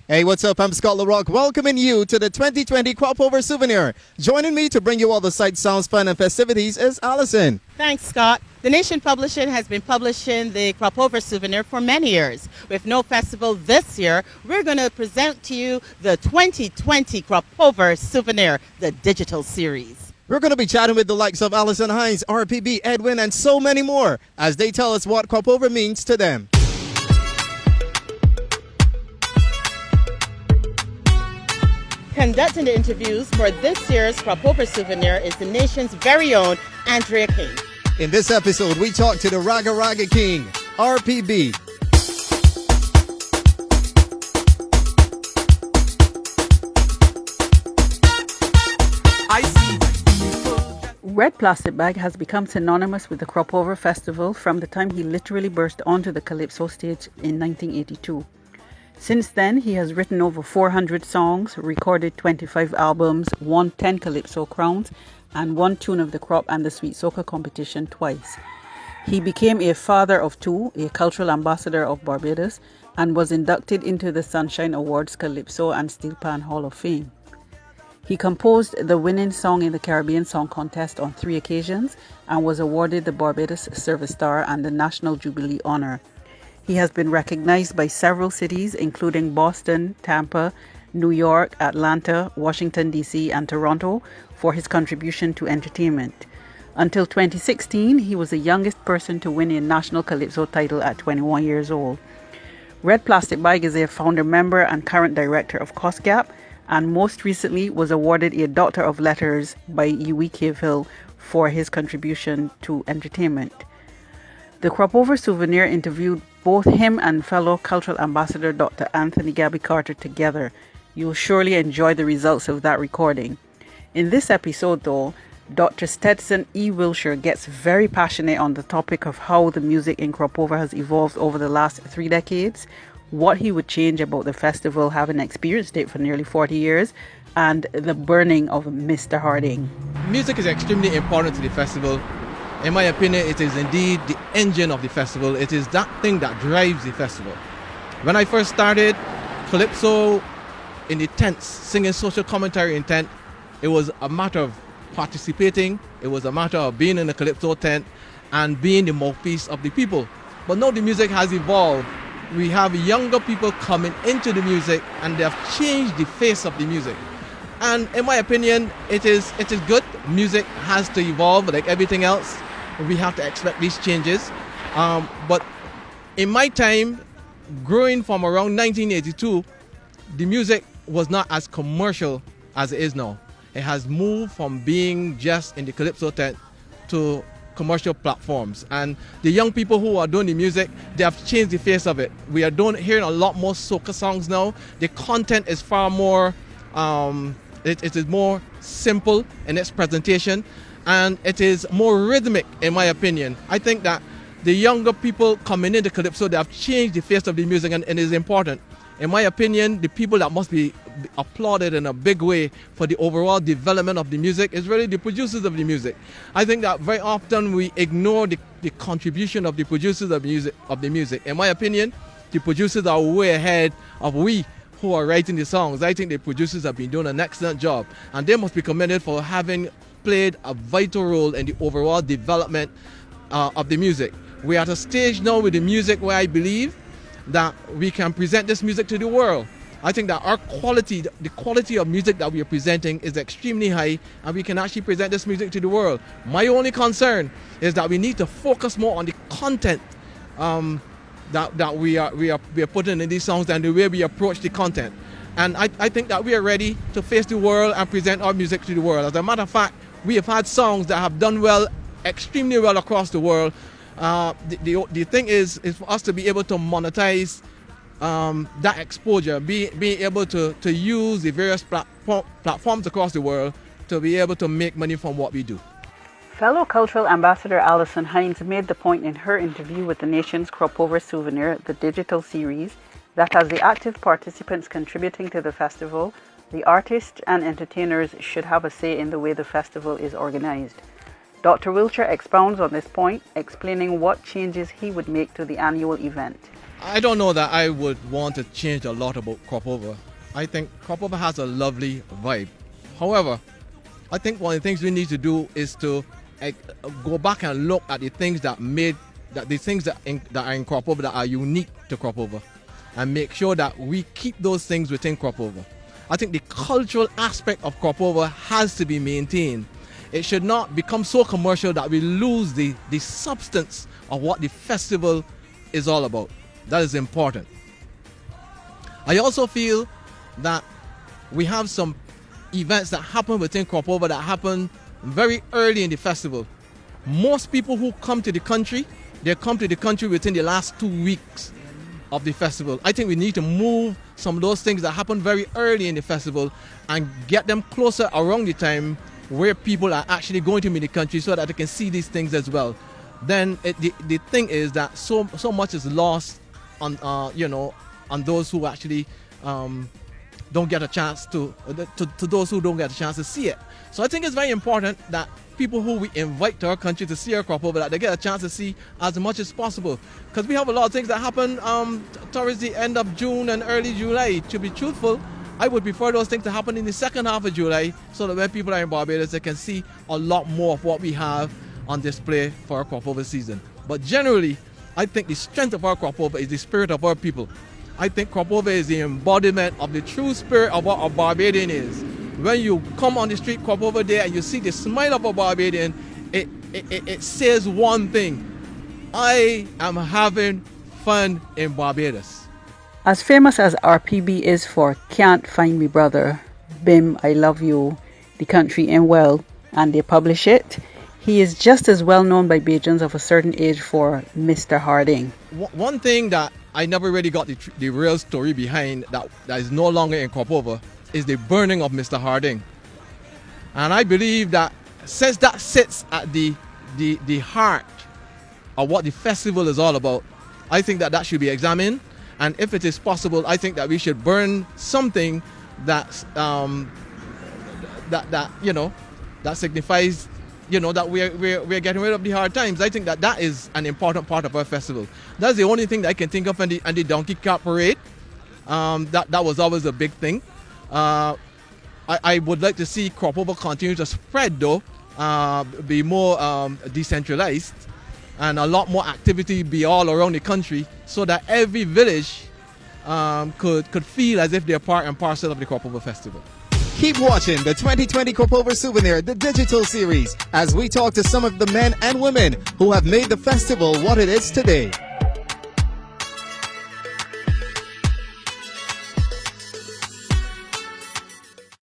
Hey, what's up? I'm Scott LaRock, welcoming you to the 2020 Crop Over Souvenir. Joining me to bring you all the sights, sounds, fun, and festivities is Allison. Thanks, Scott. The Nation Publishing has been publishing the Crop Over Souvenir for many years. With no festival this year, we're going to present to you the 2020 Crop Over Souvenir, the digital series. We're going to be chatting with the likes of Allison Hines, RPB, Edwin, and so many more as they tell us what Crop Over means to them. Conducting the interviews for this year's Crop Over Souvenir is the nation's very own Andrea King. In this episode, we talk to the Raga Raga King, RPB. Red Plastic Bag has become synonymous with the Crop Over Festival from the time he literally burst onto the calypso stage in 1982. Since then, he has written over 400 songs, recorded 25 albums, won 10 Calypso crowns, and won Tune of the Crop and the Sweet Soca competition twice. He became a father of two, a cultural ambassador of Barbados, and was inducted into the Sunshine Awards Calypso and Steel Pan Hall of Fame. He composed the winning song in the Caribbean Song Contest on 3 occasions and was awarded the Barbados Service Star and the National Jubilee Honor. He has been recognized by several cities, including Boston, Tampa, New York, Atlanta, Washington, D.C., and Toronto, for his contribution to entertainment. Until 2016, he was the youngest person to win a national calypso title at 21 years old. Red Plastic Bag is a founder member and current director of COSGAP, and most recently was awarded a Doctor of Letters by UWI Cave for his contribution to entertainment. The Crop Over Souvenir interviewed both him and fellow cultural ambassador Dr. Anthony Gabby Carter together. You'll surely enjoy the results of that recording. In this episode, though, Dr. Stedson E. Wiltshire gets very passionate on the topic of how the music in Crop Over has evolved over the last 3 decades, what he would change about the festival having experienced it for nearly 40 years, and the burning of Mr. Harding. Music is extremely important to the festival. In my opinion, it is indeed the engine of the festival. It is that thing that drives the festival. When I first started Calypso in the tents, singing social commentary in tent, it was a matter of participating. It was a matter of being in the Calypso tent and being the mouthpiece of the people. But now the music has evolved. We have younger people coming into the music and they have changed the face of the music. And in my opinion, it is good. Music has to evolve like everything else. We have to expect these changes. But in my time, growing from around 1982, the music was not as commercial as it is now. It has moved from being just in the Calypso tent to commercial platforms. And the young people who are doing the music, they have changed the face of it. We are hearing a lot more soca songs now. The content is far more, it is more simple in its presentation, and it is more rhythmic, in my opinion. I think that the younger people coming into Calypso, they have changed the face of the music, and it is important. In my opinion, the people that must be applauded in a big way for the overall development of the music is really the producers of the music. I think that very often we ignore the contribution of the producers of the music. In my opinion, the producers are way ahead of we who are writing the songs. I think the producers have been doing an excellent job, and they must be commended for having played a vital role in the overall development of the music. We are at a stage now with the music where I believe that we can present this music to the world. I think that our quality, the quality of music that we are presenting is extremely high, and we can actually present this music to the world. My only concern is that we need to focus more on the content that we are putting in these songs and the way we approach the content. And I think that we are ready to face the world and present our music to the world. As a matter of fact, we have had songs that have done well, extremely well across the world. The thing is for us to be able to monetize that exposure, being able to use the various platforms across the world to be able to make money from what we do. Fellow cultural ambassador Allison Hines made the point in her interview with the nation's Crop Over Souvenir, the digital series, that as the active participants contributing to the festival, the artists and entertainers should have a say in the way the festival is organized. Dr. Wiltshire expounds on this point, explaining what changes he would make to the annual event. I don't know that I would want to change a lot about crop over. I think crop over has a lovely vibe. However, I think one of the things we need to do is to go back and look at the things that are in crop over that are unique to crop over, and make sure that we keep those things within crop over. I think the cultural aspect of crop over has to be maintained. It should not become so commercial that we lose the substance of what the festival is all about. That is important. I also feel that we have some events that happen within crop over that happen very early in the festival. Most people who come to the country, they come to the country within the last 2 weeks of the festival. I think we need to move some of those things that happen very early in the festival and get them closer around the time where people are actually going to be in the country, so that they can see these things as well. Then the thing is that so much is lost on on those who actually don't get a chance to those who don't get a chance to see it. So I think it's very important that people who we invite to our country to see our crop over, that they get a chance to see as much as possible, because we have a lot of things that happen towards the end of June and early July. To be truthful, I would prefer those things to happen in the second half of July, so that when people are in Barbados, they can see a lot more of what we have on display for our crop over season. But generally, I think the strength of our crop over is the spirit of our people. I think crop over is the embodiment of the true spirit of what a Barbadian is. When you come on the street crop over day and you see the smile of a Barbadian, it says one thing: I am having fun in Barbados. As famous as RPB is for Can't Find Me Brother, Bim, I Love You, The Country Ain't Well, and they publish it, he is just as well known by Bajans of a certain age for Mr. Harding. One thing that I never really got the real story behind that is no longer in crop over is the burning of Mr. Harding. And I believe that since that sits at the heart of what the festival is all about, I think that should be examined. And if it is possible, I think that we should burn something that signifies, that we're getting rid of the hard times. I think that is an important part of our festival. That's the only thing that I can think of. And the donkey cart parade, that was always a big thing. I would like to see crop over continue to spread, though, be more decentralized, and a lot more activity be all around the country, so that every village could feel as if they're part and parcel of the crop over festival. Keep watching the 2020 Crop Over Souvenir, the digital series, as we talk to some of the men and women who have made the festival what it is today.